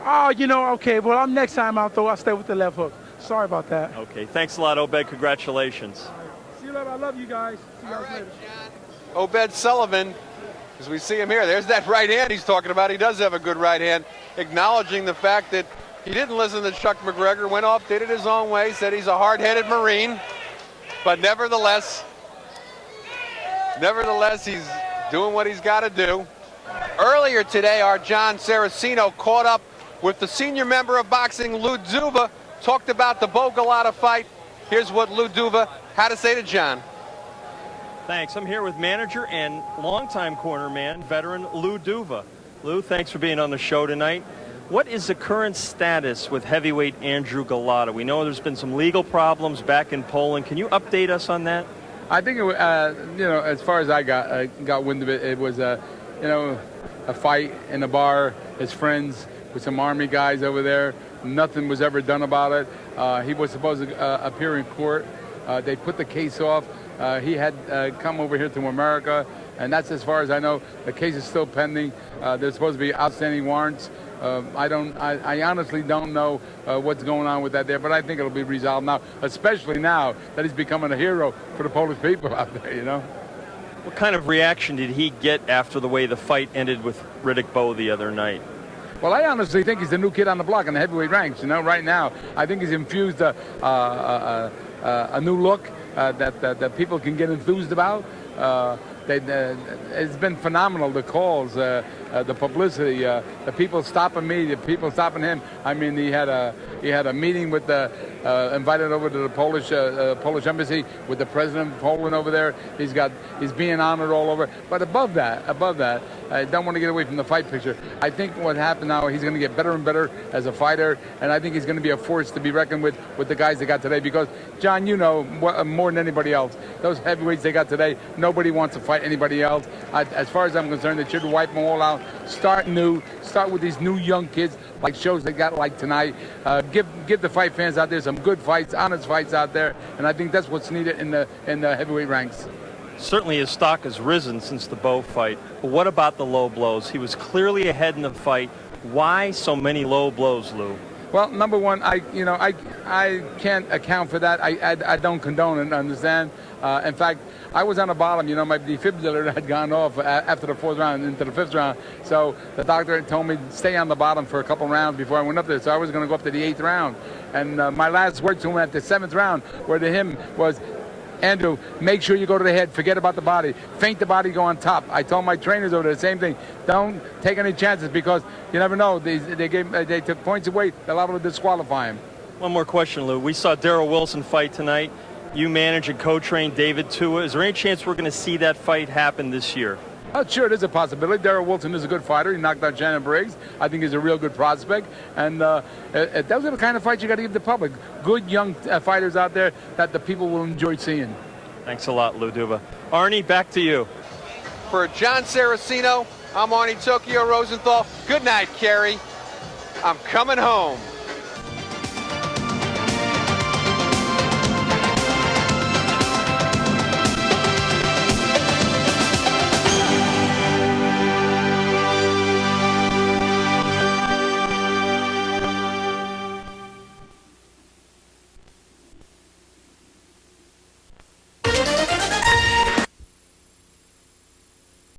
S11: Oh, you know, okay, well, next time I'll stay with the left hook. Sorry about that.
S2: Okay, thanks a lot, Obed. Congratulations.
S11: See you later. I love you guys. See you guys later.
S1: Obed Sullivan, as we see him here, there's that right hand he's talking about. He does have a good right hand, acknowledging the fact that he didn't listen to Chuck McGregor, went off, did it his own way, said he's a hard-headed Marine, but nevertheless, he's doing what he's got to do. Earlier today, our John Saraceno caught up with the senior member of boxing, Lou Duva, talked about the Bogalata fight. Here's what Lou Duva had to say to John.
S2: Thanks. I'm here with manager and longtime cornerman, veteran Lou Duva. Lou, thanks for being on the show tonight. What is the current status with heavyweight Andrew Galata? We know there's been some legal problems back in Poland. Can you update us on that?
S15: I think, as far as I got wind of it, it was a fight in a bar, his friends with some Army guys over there. Nothing was ever done about it. He was supposed to appear in court. They put the case off. He had come over here to America, and that's as far as I know. The case is still pending. There's supposed to be outstanding warrants. I honestly don't know what's going on with that there, but I think it'll be resolved now, especially now that he's becoming a hero for the Polish people out there, you know.
S2: What kind of reaction did he get after the way the fight ended with Riddick Bowe the other night?
S15: Well, I honestly think he's the new kid on the block in the heavyweight ranks, you know, right now. I think he's infused a new look that people can get enthused about. It's been phenomenal, the calls, the publicity, the people stopping me, the people stopping him. I mean, he had a meeting with invited over to the Polish embassy with the president of Poland over there. He's being honored all over. But above that, I don't want to get away from the fight picture. I think what happened now, he's going to get better and better as a fighter, and I think he's going to be a force to be reckoned with the guys they got today. Because, John, you know more than anybody else, those heavyweights they got today, nobody wants to fight anybody else. As far as I'm concerned, they should wipe them all out. Start new. Start with these new young kids, like shows they got like tonight. Give the fight fans out there some good fights, honest fights out there, and I think that's what's needed in the heavyweight ranks.
S2: Certainly his stock has risen since the Bowe fight. But what about the low blows? He was clearly ahead in the fight. Why so many low blows, Lou?
S15: Well, number one, I can't account for that. I don't condone it, understand? In fact, I was on the bottom. You know, my defibrillator had gone off after the 4th round into the 5th round. So the doctor had told me to stay on the bottom for a couple rounds before I went up there. So I was going to go up to the 8th round. And my last word to him at the 7th round, word to him was, Andrew, make sure you go to the head. Forget about the body. Feint the body, go on top. I told my trainers over there the same thing. Don't take any chances because you never know. They took points away. They're liable to disqualify him.
S2: One more question, Lou. We saw Darrell Wilson fight tonight. You manage and co-train David Tua. Is there any chance we're going to see that fight happen this year?
S15: Sure, there's a possibility. Darrell Wilson is a good fighter. He knocked out Shannon Briggs. I think he's a real good prospect. And those are the kind of fights you got to give the public. Good young fighters out there that the people will enjoy seeing.
S2: Thanks a lot, Lou Duva. Arnie, back to you.
S1: For John Saraceno, I'm Arnie Tokyo Rosenthal. Good night, Kerry. I'm coming home.